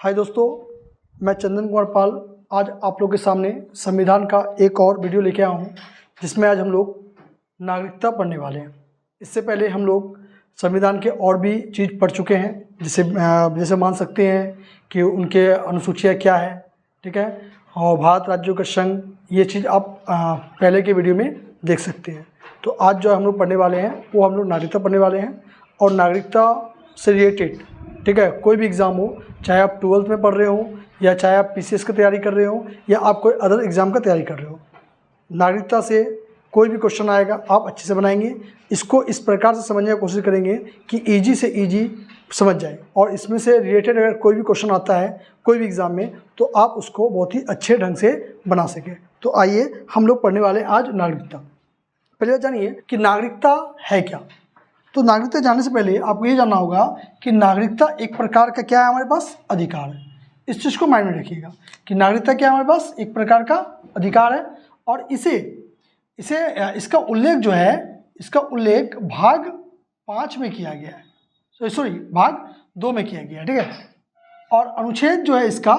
हाय दोस्तों, मैं चंदन कुमार पाल आज आप लोगों के सामने संविधान का एक और वीडियो लेके आया हूँ, जिसमें आज हम लोग नागरिकता पढ़ने वाले हैं। इससे पहले हम लोग संविधान के और भी चीज़ पढ़ चुके हैं, जैसे मान सकते हैं कि उनके अनुसूचियाँ क्या है, ठीक है, और भारत राज्यों का संघ, ये चीज़ आप पहले के वीडियो में देख सकते हैं। तो आज जो हम लोग पढ़ने वाले हैं वो हम लोग नागरिकता पढ़ने वाले हैं, और नागरिकता से रिलेटेड, ठीक है, कोई भी एग्ज़ाम हो, चाहे आप 12th में पढ़ रहे हो या चाहे आप PCS की तैयारी कर रहे हो या आप कोई अदर एग्ज़ाम का तैयारी कर रहे हो, नागरिकता से कोई भी क्वेश्चन आएगा आप अच्छे से बनाएंगे। इसको इस प्रकार से समझने की कोशिश करेंगे कि इजी से इजी समझ जाए, और इसमें से रिलेटेड अगर कोई भी क्वेश्चन आता है कोई भी एग्ज़ाम में तो आप उसको बहुत ही अच्छे ढंग से बना सकें। तो आइए हम लोग पढ़ने वाले हैं आज नागरिकता। पहले जानिए कि नागरिकता है क्या। तो नागरिकता जानने से पहले आपको ये जानना होगा कि नागरिकता एक प्रकार का क्या है, हमारे पास अधिकार है। इस चीज़ को माइंड में रखिएगा कि नागरिकता क्या है, हमारे पास एक प्रकार का अधिकार है, और इसका उल्लेख जो है, इसका उल्लेख भाग 5 में किया गया है, सॉरी भाग 2 में किया गया है, ठीक है। और अनुच्छेद जो है इसका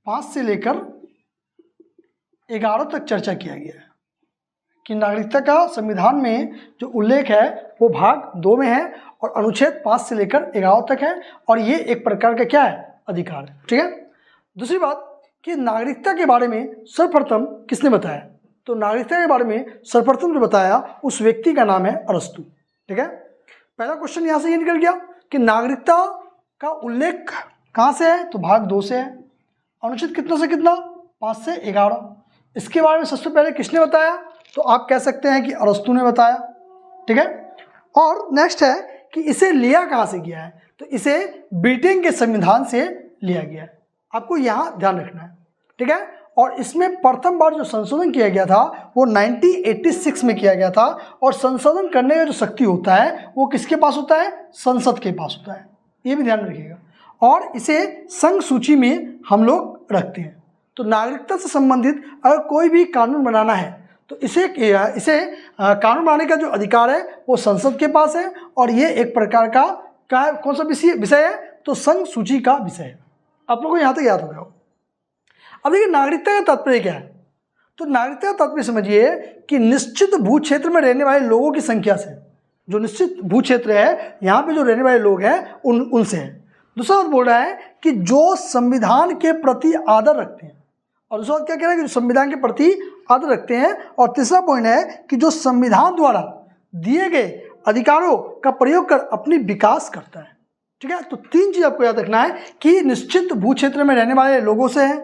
5 से लेकर 11 तक चर्चा किया गया है कि नागरिकता का संविधान में जो उल्लेख है वो भाग 2 में है, और अनुच्छेद 5 से लेकर 11 तक है, और ये एक प्रकार का क्या है, अधिकार है, ठीक है। दूसरी बात कि नागरिकता के बारे में सर्वप्रथम किसने बताया, तो नागरिकता के बारे में सर्वप्रथम जो बताया उस व्यक्ति का नाम है अरस्तु, ठीक है। पहला क्वेश्चन यहाँ से ये निकल गया कि नागरिकता का उल्लेख कहाँ से है, तो भाग 2 से है। अनुच्छेद कितना से कितना, 5 से 11। इसके बारे में सबसे पहले किसने बताया, तो आप कह सकते हैं कि अरस्तु ने बताया, ठीक है। और नेक्स्ट है कि इसे लिया कहाँ से गया है, तो इसे ब्रिटेन के संविधान से लिया गया है। आपको यहाँ ध्यान रखना है, ठीक है। और इसमें प्रथम बार जो संशोधन किया गया था वो 1986 में किया गया था, और संशोधन करने का जो शक्ति होता है वो किसके पास होता है, संसद के पास होता है, ये भी ध्यान रखिएगा। और इसे संघ सूची में हम लोग रखते हैं। तो नागरिकता से संबंधित अगर कोई भी कानून बनाना है तो इसे कानून बनाने का जो अधिकार है वो संसद के पास है, और ये एक प्रकार का कौन सा विषय है, तो संघ सूची का विषय है। आप लोगों को यहाँ तक याद हो गया। अब देखिए नागरिकता का तात्पर्य क्या है, तो नागरिकता का तात्पर्य समझिए कि निश्चित भू क्षेत्र में रहने वाले लोगों की संख्या से, जो निश्चित भू क्षेत्र है यहाँ पे जो रहने वाले लोग हैं उनसे है। दूसरा बात बोल रहा है कि जो संविधान के प्रति आदर रखते हैं, और दूसरा बात क्या कह रहा है कि जो संविधान के प्रति आदर रखते हैं, और तीसरा पॉइंट है कि जो संविधान द्वारा दिए गए अधिकारों का प्रयोग कर अपनी विकास करता है, ठीक है। तो 3 चीज़ आपको याद रखना है कि निश्चित भू क्षेत्र में रहने वाले लोगों से है,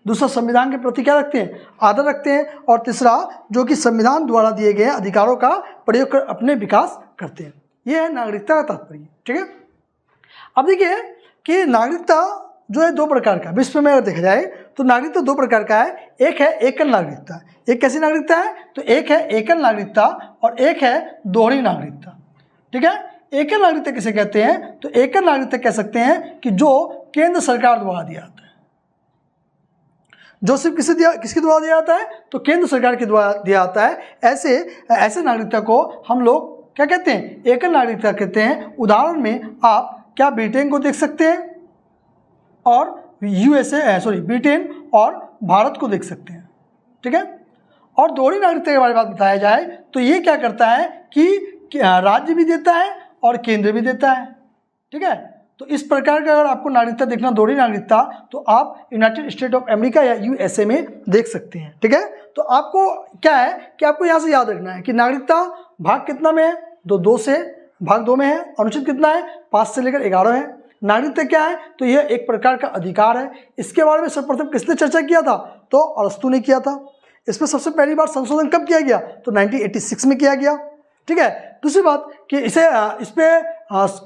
दूसरा संविधान के प्रति क्या रखते हैं, आदर रखते हैं, और तीसरा जो कि संविधान द्वारा दिए गए अधिकारों का प्रयोग कर अपने विकास करते हैं। यह है नागरिकता का तात्पर्य, ठीक है। अब देखिए कि नागरिकता जो है 2 प्रकार का, विश्व में अगर देखा जाए तो नागरिकता 2 प्रकार का है। एक है एकल नागरिकता। एक कैसी नागरिकता है, तो एक है एकल नागरिकता और एक है दोहरी नागरिकता, ठीक है। एकल नागरिकता किसे कहते हैं, तो एकल नागरिकता कह सकते हैं कि जो केंद्र सरकार द्वारा दिया जाता है, जो सिर्फ किसके द्वारा दिया जाता है, तो केंद्र सरकार के द्वारा दिया जाता है। ऐसे नागरिकता को हम लोग क्या कहते हैं, एकल नागरिकता कहते हैं। उदाहरण में आप क्या ब्रिटेन को देख सकते हैं, और ब्रिटेन और भारत को देख सकते हैं, ठीक है। और दोहरी नागरिकता के बारे में बताया जाए तो ये क्या करता है कि राज्य भी देता है और केंद्र भी देता है, ठीक है। तो इस प्रकार का अगर आपको नागरिकता देखना, दोहरी नागरिकता, तो आप यूनाइटेड स्टेट ऑफ अमेरिका या USA में देख सकते हैं, ठीक है। तो आपको क्या है कि आपको यहाँ से याद रखना है कि नागरिकता भाग कितना में है, भाग 2 में है। अनुच्छेद कितना है, 5 से लेकर 11 है। नागरिकता क्या है, तो यह एक प्रकार का अधिकार है। इसके बारे में सर्वप्रथम किसने चर्चा किया था, तो अरस्तु ने किया था। इसमें सबसे पहली बार संशोधन कब किया गया, तो 1986 में किया गया, ठीक है। दूसरी बात कि इस पे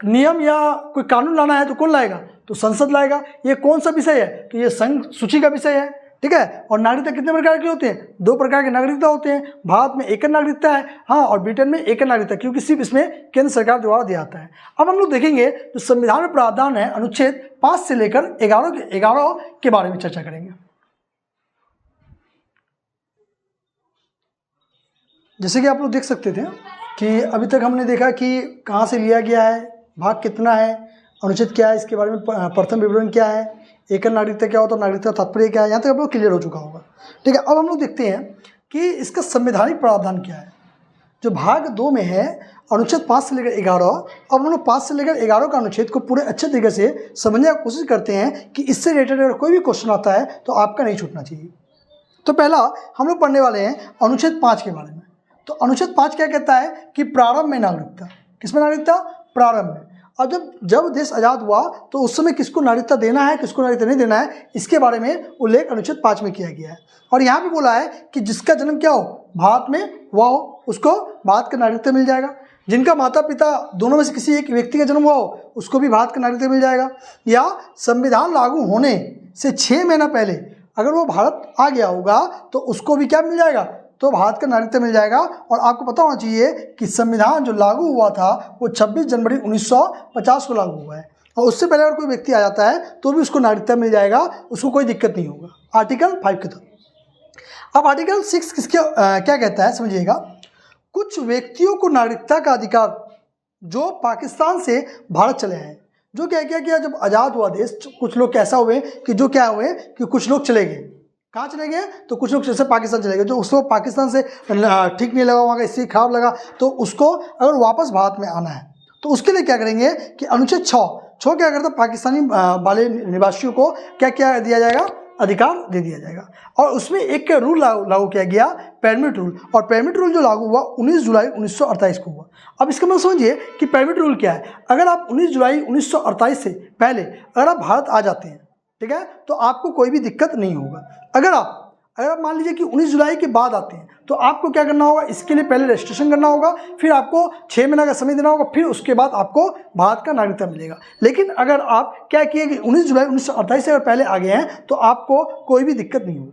नियम या कोई कानून लाना है तो कौन लाएगा, तो संसद लाएगा। ये कौन सा विषय है, तो ये संघ सूची का विषय है, ठीक है। और नागरिकता कितने प्रकार के होते हैं, 2 प्रकार के नागरिकता होते हैं। भारत में एकल नागरिकता है, हाँ, और ब्रिटेन में एकल नागरिकता, क्योंकि सिर्फ इसमें केंद्र सरकार द्वारा दिया जाता है। अब हम लोग देखेंगे जो संविधान में प्रावधान है अनुच्छेद 5 से लेकर 11 के बारे में चर्चा करेंगे। जैसे कि आप लोग देख सकते थे कि अभी तक हमने देखा कि कहाँ से लिया गया है, भाग कितना है, अनुच्छेद क्या है, इसके बारे में प्रथम विवरण क्या है, एकल नागरिकता क्या होता है, नागरिकता तात्पर्य क्या है, यहाँ तक आप लोग क्लियर हो चुका होगा। ठीक है, अब हम लोग देखते हैं कि इसका संवैधानिक प्रावधान क्या है। जो भाग 2 में है अनुच्छेद 5 से लेकर 11, अब हम लोग 5 से लेकर 11 का अनुच्छेद को पूरे अच्छे तरीके से समझने की कोशिश करते हैं कि इससे रिलेटेड अगर कोई भी क्वेश्चन आता है तो आपका नहीं छूटना चाहिए। तो पहला हम लोग पढ़ने वाले हैं अनुच्छेद 5 के बारे में। तो अनुच्छेद 5 क्या कहता है कि प्रारंभ में नागरिकता, किसमें नागरिकता, प्रारंभ में। और जब देश आज़ाद हुआ तो उस समय किसको नागरिकता देना है, किसको नागरिकता नहीं देना है, इसके बारे में उल्लेख अनुच्छेद 5 में किया गया है। और यहाँ पे बोला है कि जिसका जन्म क्या हो, भारत में हुआ हो, उसको भारत का नागरिकता मिल जाएगा। जिनका माता पिता दोनों में से किसी एक व्यक्ति का जन्म हुआ हो, उसको भी भारत का नागरिकता मिल जाएगा। या संविधान लागू होने से 6 महीना पहले अगर वो भारत आ गया होगा तो उसको भी क्या मिल जाएगा, तो भारत का नागरिकता मिल जाएगा। और आपको पता होना चाहिए कि संविधान जो लागू हुआ था वो 26 जनवरी 1950 को लागू हुआ है। और उससे पहले अगर कोई व्यक्ति आ जाता है तो भी उसको नागरिकता मिल जाएगा, उसको कोई दिक्कत नहीं होगा। आर्टिकल 5 के तहत। अब आर्टिकल 6 किसके क्या कहता है समझिएगा। कुछ व्यक्तियों को नागरिकता का अधिकार जो पाकिस्तान से भारत चले आए, जो क्या किया जब आज़ाद हुआ देश, कुछ लोग कैसा हुए कि जो क्या हुए कि कुछ लोग चले गए। कहाँ चले गए, तो कुछ लोग जैसे पाकिस्तान चले गए, जो उसको पाकिस्तान से ठीक नहीं लगा, वहाँ का स्थिति खराब लगा, तो उसको अगर वापस भारत में आना है तो उसके लिए क्या करेंगे कि अनुच्छेद 6 क्या करता है, पाकिस्तानी वाले निवासियों को क्या दिया जाएगा, अधिकार दे दिया जाएगा। और उसमें एक रूल लागू किया गया, परमिट रूल। और परमिट रूल जो लागू हुआ 19 जुलाई 1948 को हुआ। अब इसका मतलब समझिए कि परमिट रूल क्या है। अगर आप 19 जुलाई 1948 से पहले अगर आप भारत आ जाते हैं, ठीक है, तो आपको कोई भी दिक्कत नहीं होगा। अगर आप मान लीजिए कि 19 जुलाई के बाद आते हैं तो आपको क्या करना होगा, इसके लिए पहले रजिस्ट्रेशन करना होगा, फिर आपको 6 महीने का समय देना होगा, फिर उसके बाद आपको भारत का नागरिकता मिलेगा। लेकिन अगर आप क्या किए कि 19 जुलाई 1948 से अगर पहले आ गए हैं तो आपको कोई भी दिक्कत नहीं होगी।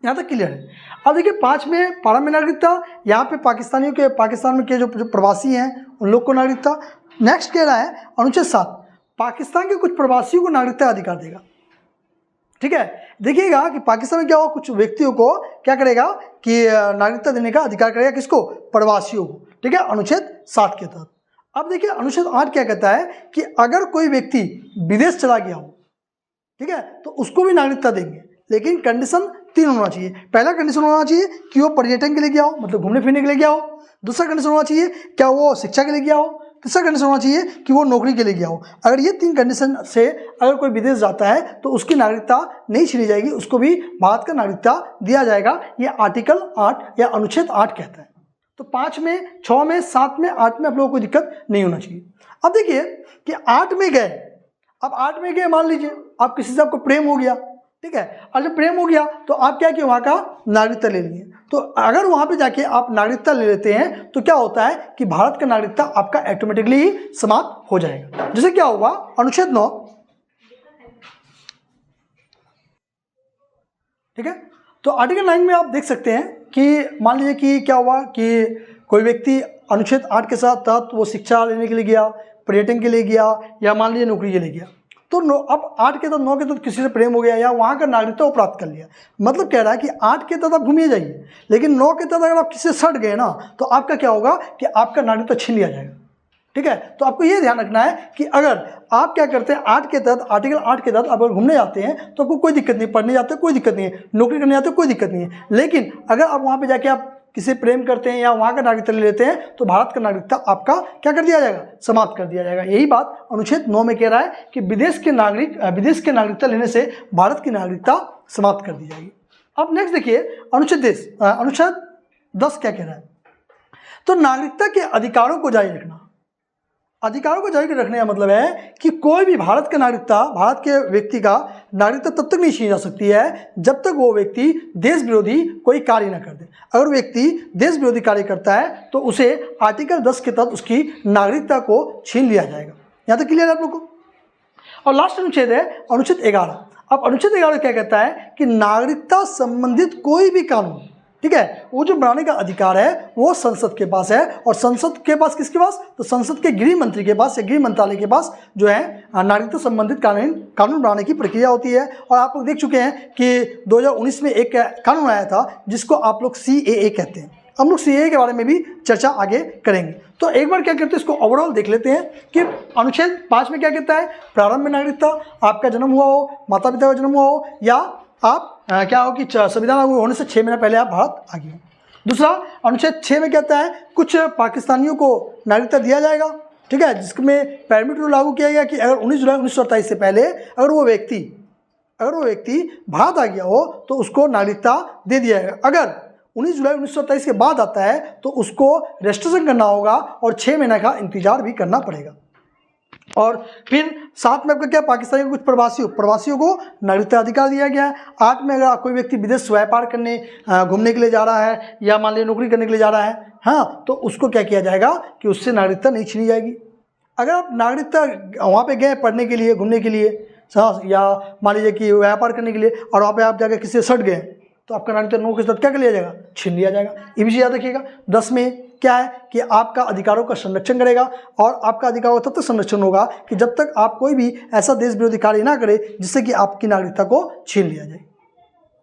यहाँ तक क्लियर है। अब देखिए 5 में प्रारंभ में नागरिकता, यहाँ पे पाकिस्तानियों के, पाकिस्तान में के जो प्रवासी हैं उन लोग को नागरिकता। नेक्स्ट कह रहा है अनुच्छेद 7, पाकिस्तान के कुछ प्रवासियों को नागरिकता अधिकार देगा। ठीक है, देखिएगा कि पाकिस्तान में क्या होगा, कुछ व्यक्तियों को क्या करेगा कि नागरिकता देने का अधिकार करेगा, किसको, प्रवासियों को। ठीक है, अनुच्छेद 7 के तहत। अब देखिए अनुच्छेद 8 क्या कहता है कि अगर कोई व्यक्ति विदेश चला गया हो, ठीक है, तो उसको भी नागरिकता देंगे, लेकिन कंडीशन 3 होना चाहिए। पहला कंडीशन होना चाहिए कि वो पर्यटन के लिए गया हो, मतलब घूमने फिरने के लिए गया हो। दूसरा कंडीशन होना चाहिए क्या वो शिक्षा के लिए गया हो। तीसरा कंडीशन होना चाहिए कि वो नौकरी के लिए गया हो। अगर ये 3 कंडीशन से अगर कोई विदेश जाता है तो उसकी नागरिकता नहीं छीनी जाएगी, उसको भी भारत का नागरिकता दिया जाएगा। ये आर्टिकल 8 या अनुच्छेद 8 कहता है। तो 5 में, 6 में, 7 में, 8 में आप लोगों को कोई दिक्कत नहीं होना चाहिए। अब देखिए कि 8 में गए, अब 8 में गए, मान लीजिए आप किसी से आपको प्रेम हो गया, ठीक है, और जब प्रेम हो गया तो आप क्या किए, वहाँ का नागरिकता ले लिए। तो अगर वहाँ पे जाके आप नागरिकता ले लेते हैं तो क्या होता है कि भारत का नागरिकता आपका ऑटोमेटिकली ही समाप्त हो जाएगा। जैसे क्या होगा, अनुच्छेद 9, ठीक है, तो आर्टिकल 9 में आप देख सकते हैं कि मान लीजिए कि क्या हुआ कि कोई व्यक्ति अनुच्छेद 8 के साथ तहत वो शिक्षा लेने के लिए गया, पर्यटन के लिए गया, या मान लीजिए नौकरी के लिए गया। तो अब 8 के तहत, 9 के तहत किसी से प्रेम हो गया या वहाँ का नागरिकता प्राप्त कर लिया। मतलब कह रहा है कि 8 के तहत आप घूमिए जाइए, लेकिन 9 के तहत अगर आप किसी से सट गए ना तो आपका क्या होगा कि आपका नागरिकता छीन लिया जाएगा। ठीक है, तो आपको ये ध्यान रखना है कि अगर आप क्या करते हैं 8 के तहत, आर्टिकल 8 के तहत अगर घूमने जाते हैं तो आपको कोई दिक्कत नहीं, पढ़ने जाते कोई दिक्कत नहीं है, नौकरी करने जाते कोई दिक्कत नहीं है। लेकिन अगर आप वहाँ पर जाके आप किसी प्रेम करते हैं या वहाँ का नागरिकता ले लेते हैं तो भारत का नागरिकता आपका क्या कर दिया जाएगा, समाप्त कर दिया जाएगा। यही बात अनुच्छेद 9 में कह रहा है कि विदेश के नागरिकता लेने से भारत की नागरिकता समाप्त कर दी जाएगी। अब नेक्स्ट देखिए अनुच्छेद 10 क्या कह रहा है। तो नागरिकता के अधिकारों को जारी रखना। अधिकारों को जारी रखने का मतलब है कि कोई भी भारत का नागरिकता, भारत के व्यक्ति का नागरिकता तब तक नहीं छीनी जा सकती है जब तक वो व्यक्ति देश विरोधी कोई कार्य न कर दे। अगर व्यक्ति देश विरोधी कार्य करता है तो उसे आर्टिकल 10 के तहत उसकी नागरिकता को छीन लिया जाएगा। यहाँ तक क्लियर है आप लोग को। और लास्ट अनुच्छेद है अनुच्छेद 11। अब अनुच्छेद 11 क्या कहता है कि नागरिकता संबंधित कोई भी कानून, ठीक है, वो जो बनाने का अधिकार है वो संसद के पास है। और संसद के पास किसके पास, तो संसद के गृह मंत्री के पास या गृह मंत्रालय के पास जो है नागरिकता संबंधित कानून बनाने की प्रक्रिया होती है। और आप लोग देख चुके हैं कि 2019 में एक कानून आया था जिसको आप लोग CAA कहते हैं, हम लोग सीएए के बारे में भी चर्चा आगे करेंगे। तो एक बार क्या करते हैं, इसको ओवरऑल देख लेते हैं कि अनुच्छेद 5 में क्या कहता है। प्रारंभ में नागरिकता, आपका जन्म हुआ हो, माता पिता का जन्म हुआ हो, या आप क्या हो कि संविधान लागू होने से 6 महीने पहले आप भारत आ गए हो। दूसरा, अनुच्छेद 6 में कहता है कुछ पाकिस्तानियों को नागरिकता दिया जाएगा, ठीक है, जिसमें परमिट रूल लागू किया गया कि अगर 19 जुलाई 1927 से पहले अगर वो व्यक्ति भारत आ गया हो तो उसको नागरिकता दे दिया जाएगा। अगर 19 जुलाई 1927 के बाद आता है तो उसको रजिस्ट्रेशन करना होगा और 6 महीने का इंतजार भी करना पड़ेगा। और फिर 7 में आपका क्या, पाकिस्तानी कुछ प्रवासियों को नागरिकता अधिकार दिया गया है। 8 में अगर कोई व्यक्ति विदेश व्यापार करने घूमने के लिए जा रहा है या मान लीजिए नौकरी करने के लिए जा रहा है, हाँ, तो उसको क्या किया जाएगा कि उससे नागरिकता नहीं छीनी जाएगी। अगर आप नागरिकता वहाँ पे गए पढ़ने के लिए, घूमने के लिए, या मान लीजिए कि व्यापार करने के लिए, और वहाँ पे आप जाकर किसी से सट गए तो आपका नागरिकता 9 के साथ क्या कर लिया जाएगा, छीन लिया जाएगा। ये भी याद रखिएगा। 10 में क्या है कि आपका अधिकारों का संरक्षण करेगा, और आपका अधिकारों का तब तक संरक्षण होगा कि जब तक आप कोई भी ऐसा देश विरोधी कार्य ना करें जिससे कि आपकी नागरिकता को छीन लिया जाए,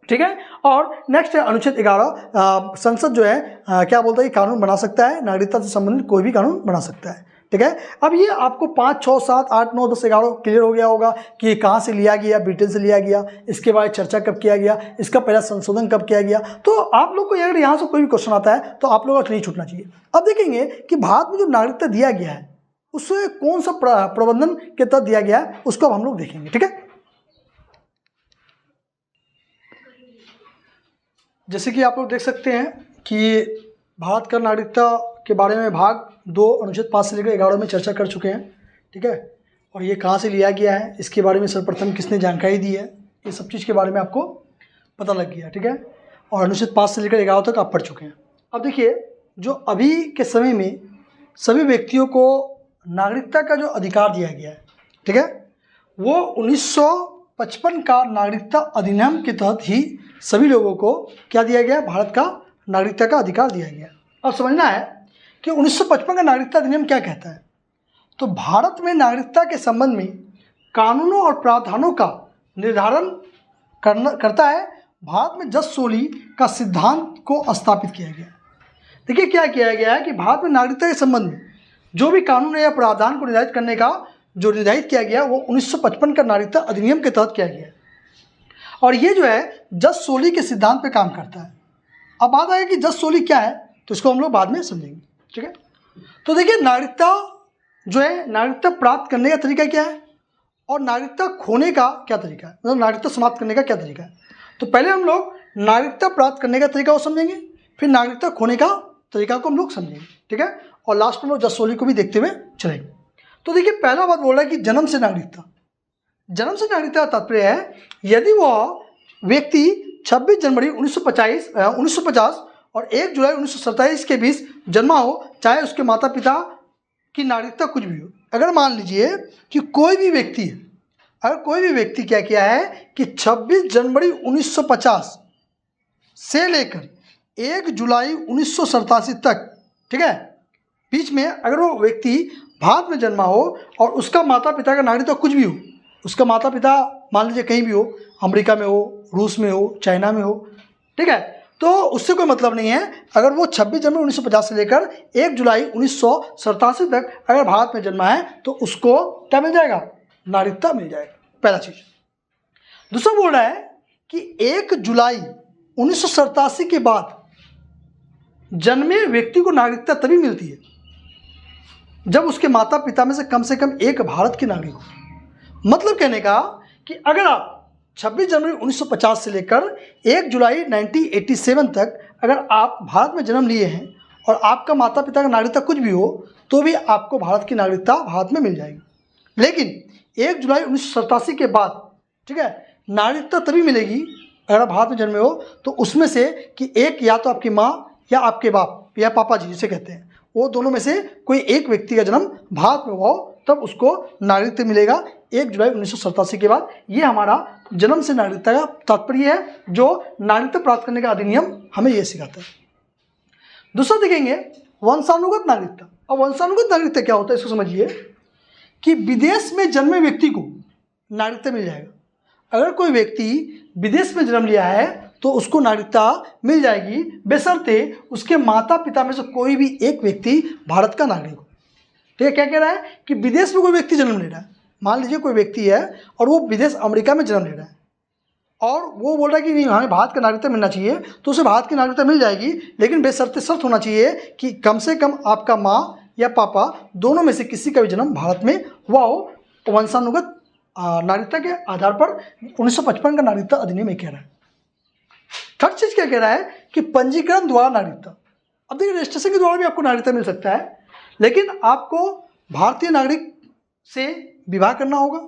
ठीक है। और नेक्स्ट है अनुच्छेद 11, संसद जो है क्या बोलता है कि कानून बना सकता है, नागरिकता से संबंधित कोई भी कानून बना सकता है, ठीक है। अब ये आपको 5, 6, 7, 8, 9, 10, 11 क्लियर हो गया होगा कि ये कहाँ से लिया गया, ब्रिटेन से लिया गया, इसके बारे में चर्चा कब किया गया, इसका पहला संशोधन कब किया गया। तो आप लोग को अगर यहाँ से कोई भी क्वेश्चन आता है तो आप लोगों को नहीं छूटना चाहिए। अब देखेंगे कि भारत में जो नागरिकता दिया गया है उससे कौन सा प्रबंधन के तहत दिया गया है, उसको अब हम लोग देखेंगे, ठीक है। जैसे कि आप लोग देख सकते हैं कि भारत का नागरिकता के बारे में भाग 2 अनुच्छेद 5 से लेकर 11 में चर्चा कर चुके हैं, ठीक है। और ये कहाँ से लिया गया है, इसके बारे में सर्वप्रथम किसने जानकारी दी है, ये सब चीज़ के बारे में आपको पता लग गया, ठीक है। और अनुच्छेद 5 से लेकर 11 तक आप पढ़ चुके हैं। अब देखिए, जो अभी के समय में सभी व्यक्तियों को नागरिकता का जो अधिकार दिया गया है, ठीक है, वो 1955 का नागरिकता अधिनियम के तहत ही सभी लोगों को क्या दिया गया, भारत का नागरिकता का अधिकार दिया गया। अब समझना है कि 1955 का नागरिकता अधिनियम क्या कहता है। तो भारत में नागरिकता के संबंध में कानूनों और प्रावधानों का निर्धारण करता है। भारत में जस सोली का सिद्धांत को स्थापित किया गया। देखिए क्या किया गया है कि भारत में नागरिकता के संबंध में जो भी कानून या प्रावधान को निर्धारित करने का जो निर्धारित किया गया वो 1955 का नागरिकता अधिनियम के तहत किया गया है। और ये जो है जस सोली के सिद्धांत पे काम करता है। अब बात आएगी कि जस सोली क्या है, तो इसको हम लोग बाद में समझेंगे, ठीक है। तो देखिए, नागरिकता जो है, नागरिकता प्राप्त करने का तरीका क्या है और नागरिकता खोने का क्या तरीका है, मतलब नागरिकता समाप्त करने का क्या तरीका है। तो पहले हम लोग नागरिकता प्राप्त करने का तरीका को समझेंगे, फिर नागरिकता खोने का तरीका को हम लोग समझेंगे, ठीक है। और लास्ट में लोग जस सोली को भी देखते हुए चलेंगे। तो देखिए, पहला बात बोल रहा है कि जन्म से नागरिकता। जन्म से नागरिकता का तात्पर्य है यदि वह व्यक्ति 26 जनवरी 1950 और 1 जुलाई 1927 के बीच जन्मा हो, चाहे उसके माता पिता की नागरिकता कुछ भी हो। अगर मान लीजिए कि कोई भी व्यक्ति क्या किया है कि 26 जनवरी 1950 से लेकर 1 जुलाई 1987 तक, ठीक है, बीच में अगर वो व्यक्ति भारत में जन्मा हो और उसका माता पिता का नागरिकता कुछ भी हो, उसका माता पिता मान लीजिए कहीं भी हो, अमेरिका में हो, रूस में हो, चाइना में हो, ठीक है, तो उससे कोई मतलब नहीं है। अगर वो 26 जनवरी 1950 से लेकर 1 जुलाई 1987 तक अगर भारत में जन्मा है तो उसको क्या मिल जाएगा, नागरिकता मिल जाएगा, पहला चीज़। दूसरा बोल रहा है कि 1 जुलाई 1987 के बाद जन्मे व्यक्ति को नागरिकता तभी मिलती है जब उसके माता पिता में से कम एक भारत के नागरिक हो। मतलब कहने का कि अगर आप 26 जनवरी 1950 से लेकर 1 जुलाई 1987 तक अगर आप भारत में जन्म लिए हैं और आपका माता पिता का नागरिकता कुछ भी हो तो भी आपको भारत की नागरिकता भारत में मिल जाएगी। लेकिन 1 जुलाई 1987 के बाद, ठीक है, नागरिकता तभी मिलेगी अगर आप भारत में जन्मे हो तो उसमें से कि एक या तो आपकी माँ या आपके बाप या पापा जी जिसे कहते हैं, वो दोनों में से कोई एक व्यक्ति का जन्म भारत में हुआ हो तब उसको नागरिकता मिलेगा 1 जुलाई 1987 के बाद। ये हमारा जन्म से नागरिकता का तात्पर्य है जो नागरिकता प्राप्त करने का अधिनियम हमें ये सिखाता है। दूसरा देखेंगे वंशानुगत नागरिकता। अब वंशानुगत नागरिकता क्या होता है इसको समझिए कि विदेश में जन्मे व्यक्ति को नागरिकता मिल जाएगा। अगर कोई व्यक्ति विदेश में जन्म लिया है तो उसको नागरिकता मिल जाएगी, बशर्ते उसके माता पिता में से कोई भी एक व्यक्ति भारत का नागरिक हो। ठीक है, क्या कह रहा है कि विदेश में कोई व्यक्ति जन्म ले रहा है, मान लीजिए कोई व्यक्ति है और वो विदेश अमेरिका में जन्म ले रहा है और वो बोल रहा है कि नहीं हमें भारत का नागरिकता मिलना चाहिए, तो उसे भारत की नागरिकता मिल जाएगी, लेकिन बेशर्ते शर्त होना चाहिए कि कम से कम आपका माँ या पापा दोनों में से किसी का भी जन्म भारत में हुआ हो। वंशानुगत नागरिकता के आधार पर 1955 का नागरिकता अधिनियम ये कह रहा है। थर्ड चीज क्या कह रहा है कि पंजीकरण द्वारा नागरिकता। अब देखिए रजिस्ट्रेशन के द्वारा भी आपको नागरिकता मिल सकता है, लेकिन आपको भारतीय नागरिक से विवाह करना होगा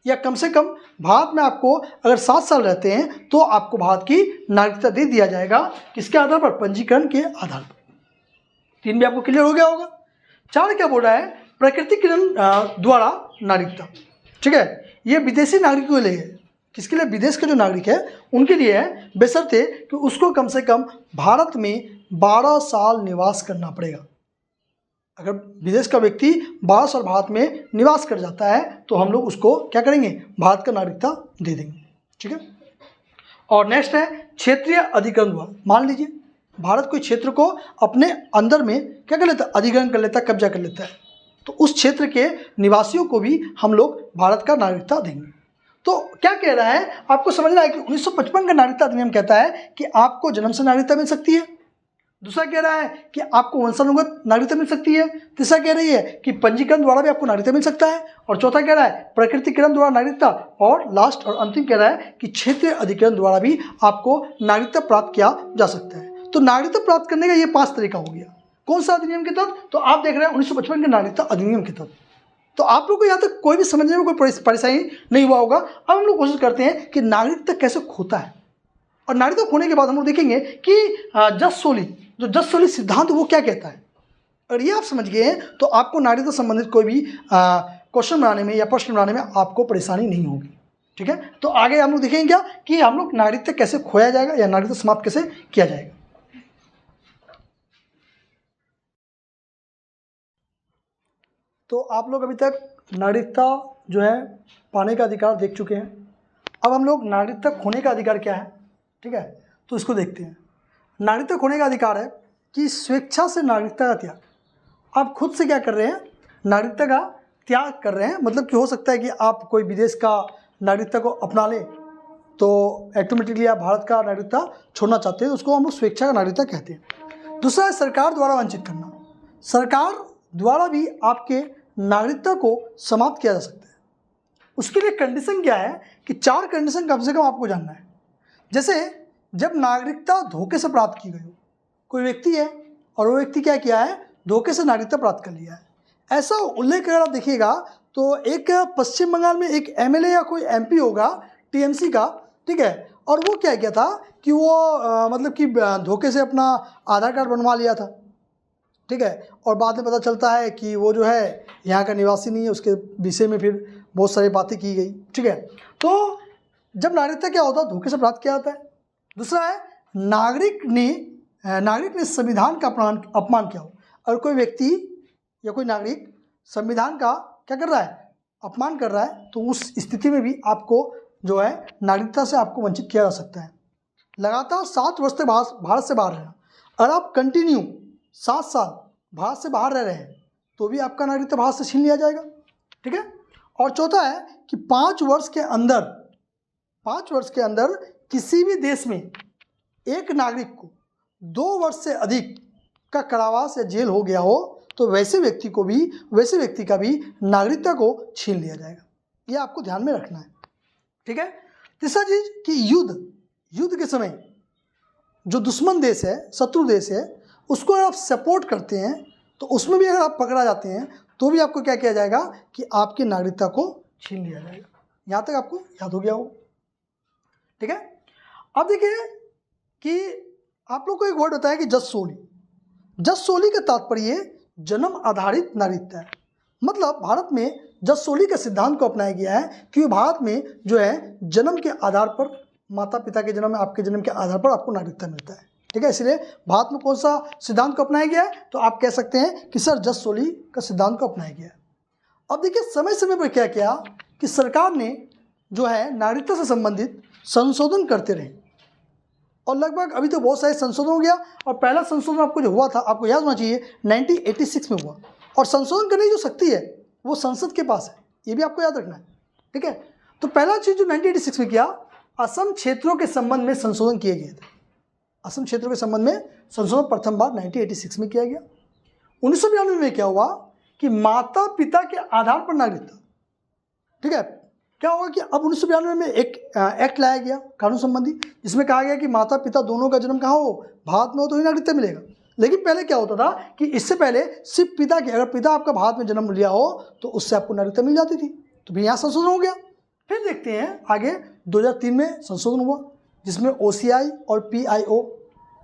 या कम से कम भारत में आपको अगर 7 साल रहते हैं तो आपको भारत की नागरिकता दे दिया जाएगा। किसके आधार पर? पंजीकरण के आधार पर। 3 भी आपको क्लियर हो गया होगा। 4 क्या बोल रहा है? प्रकृतिकरण द्वारा नागरिकता। ठीक है, ये विदेशी नागरिकों के लिए है। किसके लिए? विदेश के जो नागरिक है उनके लिए है, बशर्ते कि उसको कम से कम भारत में 12 साल निवास करना पड़ेगा। अगर विदेश का व्यक्ति 12 साल भारत में निवास कर जाता है तो हम लोग उसको क्या करेंगे? भारत का नागरिकता दे देंगे। ठीक है, और नेक्स्ट है क्षेत्रीय अधिग्रहण द्वारा। मान लीजिए भारत कोई क्षेत्र को अपने अंदर में क्या कर लेता है? अधिग्रहण कर लेता है, कब्जा कर लेता है, तो उस क्षेत्र के निवासियों को भी हम लोग भारत का नागरिकता देंगे। तो क्या कह रहा है? आपको समझना है कि 1955 का नागरिकता अधिनियम कहता है कि आपको जन्म से नागरिकता मिल सकती है। दूसरा कह रहा है कि आपको वंशानुगत नागरिकता मिल सकती है। तीसरा कह रही है कि पंजीकरण द्वारा भी आपको नागरिकता मिल सकता है। और चौथा कह रहा है प्रकृतिकरण द्वारा नागरिकता। और लास्ट और अंतिम कह रहा है कि क्षेत्रीय अधिग्रहण द्वारा भी आपको नागरिकता प्राप्त किया जा सकता है। तो नागरिकता प्राप्त करने का ये 5 तरीका हो गया। कौन सा अधिनियम के तहत? तो आप देख रहे हैं 1955 के नागरिकता अधिनियम के तहत। तो आप लोग को यहाँ तक कोई भी समझने में कोई परेशानी नहीं हुआ होगा। अब हम लोग कोशिश करते हैं कि नागरिकता कैसे खोता है, और नागरिकता खोने के बाद हम लोग देखेंगे कि जस सोली सिद्धांत वो क्या कहता है। अगर ये आप समझ गए हैं तो आपको नागरिकता संबंधित कोई भी क्वेश्चन बनाने में या प्रश्न बनाने में आपको परेशानी नहीं होगी। ठीक है, तो आगे हम लोग देखेंगे क्या कि हम लोग नागरिकता कैसे खोया जाएगा या नागरिकता समाप्त कैसे किया जाएगा। तो आप लोग अभी तक नागरिकता जो है पाने का अधिकार देख चुके हैं। अब हम लोग नागरिकता खोने का अधिकार क्या है, ठीक है, तो इसको देखते हैं। नागरिकता खोने का अधिकार है कि स्वेच्छा से नागरिकता का त्याग। आप खुद से क्या कर रहे हैं? नागरिकता का त्याग कर रहे हैं। मतलब कि हो सकता है कि आप कोई विदेश का नागरिकता को अपना लें तो ऑटोमेटिकली आप भारत का नागरिकता छोड़ना चाहते हैं, उसको हम लोग स्वेच्छा का नागरिकता कहते हैं। दूसरा है सरकार द्वारा वंचित करना। सरकार द्वारा भी आपके नागरिकता को समाप्त किया जा सकता है। उसके लिए कंडीशन क्या है कि 4 कंडीशन कम से कम आपको जानना है। जैसे जब नागरिकता धोखे से प्राप्त की गई हो, कोई व्यक्ति है और वो व्यक्ति क्या किया है? धोखे से नागरिकता प्राप्त कर लिया है। ऐसा उल्लेख अगर आप देखिएगा तो एक पश्चिम बंगाल में एक एमएलए या कोई एमपी होगा टीएमसी का, ठीक है, और वो क्या किया था कि वो मतलब कि धोखे से अपना आधार कार्ड बनवा लिया था, ठीक है, और बाद में पता चलता है कि वो जो है यहाँ का निवासी नहीं है। उसके विषय में फिर बहुत सारी बातें की गई। ठीक है, तो जब नागरिकता क्या होता है? धोखे से प्राप्त किया जाता है। दूसरा है नागरिक ने संविधान का अपमान किया हो। अगर कोई व्यक्ति या कोई नागरिक संविधान का क्या कर रहा है? अपमान कर रहा है, तो उस स्थिति में भी आपको जो है नागरिकता से आपको वंचित किया जा सकता है। लगातार 7 वर्ष तक भारत से बाहर रहना। अगर आप कंटिन्यू 7 साल भारत से बाहर रह रहे हैं तो भी आपका नागरिकता भारत से छीन लिया जाएगा। ठीक है, और चौथा है कि 5 वर्ष के अंदर किसी भी देश में एक नागरिक को 2 वर्ष से अधिक का कारावास या जेल हो गया हो तो वैसे व्यक्ति का भी नागरिकता को छीन लिया जाएगा। यह आपको ध्यान में रखना है। ठीक है, तीसरा चीज कि युद्ध के समय जो दुश्मन देश है, शत्रु देश है, उसको अगर आप सपोर्ट करते हैं तो उसमें भी अगर आप पकड़ा जाते हैं तो भी आपको क्या किया जाएगा कि आपकी नागरिकता को छीन लिया जाएगा। यहाँ तक आपको याद हो गया हो। ठीक है, अब देखिए कि आप लोग को एक वर्ड होता है कि जस सोली का तात्पर्य जन्म आधारित नागरिकता है। मतलब भारत में जस सोली का सिद्धांत को अपनाया गया है कि भारत में जो है जन्म के आधार पर, माता पिता के जन्म, आपके जन्म के आधार पर आपको नागरिकता मिलता है। ठीक है, इसलिए भारत में कौन सा सिद्धांत को अपनाया गया है? तो आप कह सकते हैं कि सर जस सोली का सिद्धांत को अपनाया गया है। अब देखिए समय समय पर क्या किया कि सरकार ने जो है नागरिकता से संबंधित संशोधन करते रहे। और लगभग अभी तो बहुत सारे संशोधन हो गया। और पहला संशोधन आपको जो हुआ था, आपको याद होना चाहिए, 1986 में हुआ। और संशोधन करने की जो शक्ति है वो संसद के पास है, ये भी आपको याद रखना है, ठीक है। तो पहला चीज़ जो 1986 में किया, असम क्षेत्रों के संबंध में संशोधन किए गए थे। असम क्षेत्रों के संबंध में संशोधन प्रथम बार 1986 में किया गया। 1992 में क्या हुआ कि माता पिता के आधार पर नागरिकता, ठीक है, क्या होगा कि अब 1992 में एक एक्ट लाया गया कानून संबंधी, जिसमें कहा गया कि माता पिता दोनों का जन्म कहाँ हो, भारत में हो तो ही नागरिकता मिलेगा। लेकिन पहले क्या होता था कि इससे पहले सिर्फ पिता की, अगर पिता आपका भारत में जन्म लिया हो तो उससे आपको नागरिकता मिल जाती थी। तो फिर यहाँ संशोधन हो गया। फिर देखते हैं आगे 2003 में संशोधन हुआ जिसमें OCI और PIO।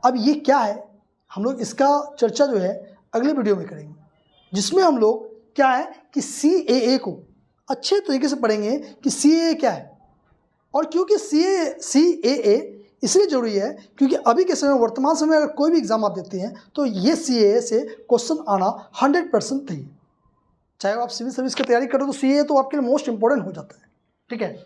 अब ये क्या है, हम लोग इसका चर्चा जो है अगले वीडियो में करेंगे, जिसमें हम लोग क्या है कि CAA को अच्छे तरीके से पढ़ेंगे कि CAA क्या है। और क्योंकि CAA इसलिए जरूरी है क्योंकि अभी के समय, वर्तमान समय अगर कोई भी एग्जाम आप देते हैं तो ये CAA से क्वेश्चन आना 100% तय है। चाहे आप सिविल सर्विस की तैयारी करो तो CAA तो आपके लिए मोस्ट इंपॉर्टेंट हो जाता है, ठीक है।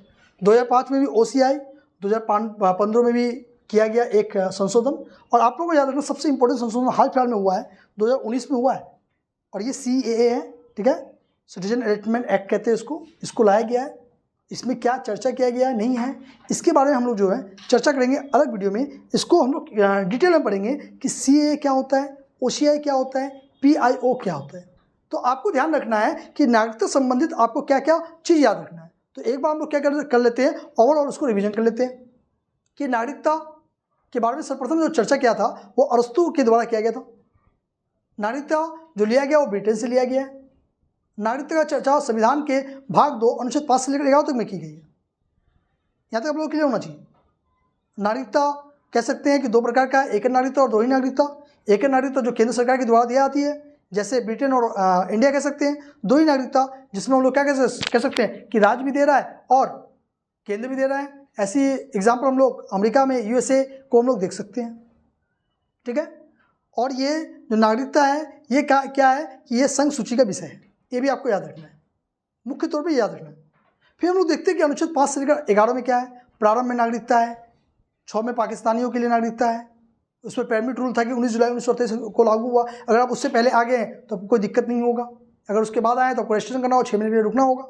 2005 में भी OCI, 2015 में भी किया गया एक संशोधन। और आप लोगों को याद रखना सबसे इंपॉर्टेंट संशोधन हाल फिलहाल में हुआ है, 2019 में हुआ है, और ये CAA है, ठीक है, सिटीजन एमेंडमेंट एक्ट कहते हैं इसको लाया गया है। इसमें क्या चर्चा किया गया है नहीं है, इसके बारे में हम लोग जो है चर्चा करेंगे अलग वीडियो में। इसको हम लोग डिटेल में पढ़ेंगे कि CAA क्या होता है, OCI क्या होता है, PIO क्या होता है। तो आपको ध्यान रखना है कि नागरिकता संबंधित आपको क्या क्या चीज़ याद रखना है। तो एक बार हम लोग क्या कर लेते हैं और उसको रिविजन कर लेते हैं कि नागरिकता के बारे में सर्वप्रथम जो चर्चा किया था वो अरस्तु के द्वारा किया गया था। नागरिकता जो लिया गया वो ब्रिटेन से लिया गया है। नागरिकता का चर्चा संविधान के भाग 2 अनुच्छेद 5 से लेकर 11 तक में की गई है। यहाँ तक आप लोग क्लियर होना चाहिए। नागरिकता कह सकते हैं कि दो प्रकार का है, एक नागरिकता और दोहरी नागरिकता। एक नागरिकता जो केंद्र सरकार के द्वारा दी जाती है, जैसे ब्रिटेन और इंडिया कह सकते हैं। दोहरी नागरिकता जिसमें हम लोग क्या कह सकते हैं कि राज्य भी दे रहा है और केंद्र भी दे रहा है। ऐसी एग्जाम्पल हम लोग अमेरिका में USA को हम लोग देख सकते हैं, ठीक है। और ये जो नागरिकता है ये क्या है कि ये संघ सूची का विषय है, ये भी आपको याद रखना है, मुख्य तौर पे याद रखना है। फिर हम लोग देखते हैं कि अनुच्छेद 5 से लेकर 11 में क्या है। प्रारंभ में नागरिकता है, 6 में पाकिस्तानियों के लिए नागरिकता है। उसमें परमिट रूल था कि 19 जुलाई 1938 को लागू हुआ। अगर आप उससे पहले आ गए हैं तो आपको कोई दिक्कत नहीं होगा, अगर उसके बाद आए तो आपको रजिस्ट्रेशन करना होगा, 6 महीने के लिए रुकना होगा।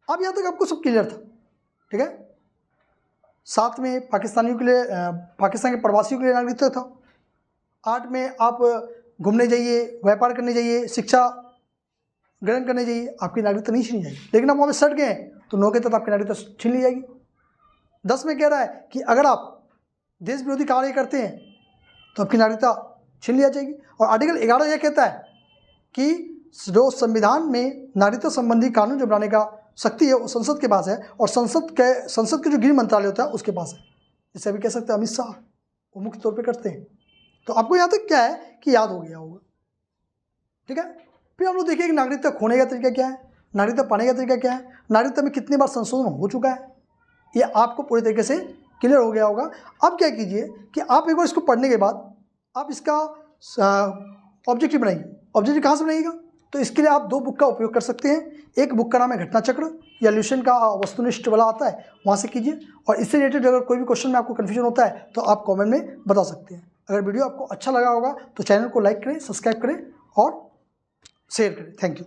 अब यहाँ तक आपको सब क्लियर था, ठीक है। 7 में पाकिस्तानियों के लिए, पाकिस्तान के प्रवासियों के लिए नागरिकता था। 8 में आप घूमने जाइए, व्यापार करने जाइए, शिक्षा ग्रहण करने जाइए, आपकी नागरिकता नहीं छीनी जाएगी। लेकिन आप वहाँ पे सट गए तो 9 के तहत आपकी नागरिकता छीन ली जाएगी। 10 में कह रहा है कि अगर आप देश विरोधी कार्य करते हैं तो आपकी नागरिकता छीन लिया जाएगी। और आर्टिकल 11 यह कहता है कि जो संविधान में नागरिकता संबंधी कानून जो बनाने का शक्ति है वो संसद के पास है, और संसद के जो गृह मंत्रालय होता है उसके पास है। जैसे अभी कह सकते हैं अमित शाह, वो मुख्य तौर पे करते हैं। तो आपको यहाँ तक क्या है कि याद हो गया होगा, ठीक है। फिर हम लोग देखिए कि नागरिकता खोने का तरीका क्या है, नागरिकता पाने का तरीका क्या है, नागरिकता में कितनी बार संशोधन हो चुका है, ये आपको पूरी तरीके से क्लियर हो गया होगा। अब क्या कीजिए कि आप एक बार इसको पढ़ने के बाद आप इसका ऑब्जेक्टिव बनाइए। ऑब्जेक्टिव कहाँ से बनाइएगा, तो इसके लिए आप 2 बुक का उपयोग कर सकते हैं। एक बुक का नाम है घटना चक्र, या ल्यूशन का वस्तुनिष्ठ वाला आता है, वहाँ से कीजिए। और इससे रिलेटेड अगर कोई भी क्वेश्चन में आपको कन्फ्यूजन होता है तो आप कमेंट में बता सकते हैं। अगर वीडियो आपको अच्छा लगा होगा तो चैनल को लाइक करें, सब्सक्राइब करें और शेयर करें। Thank you.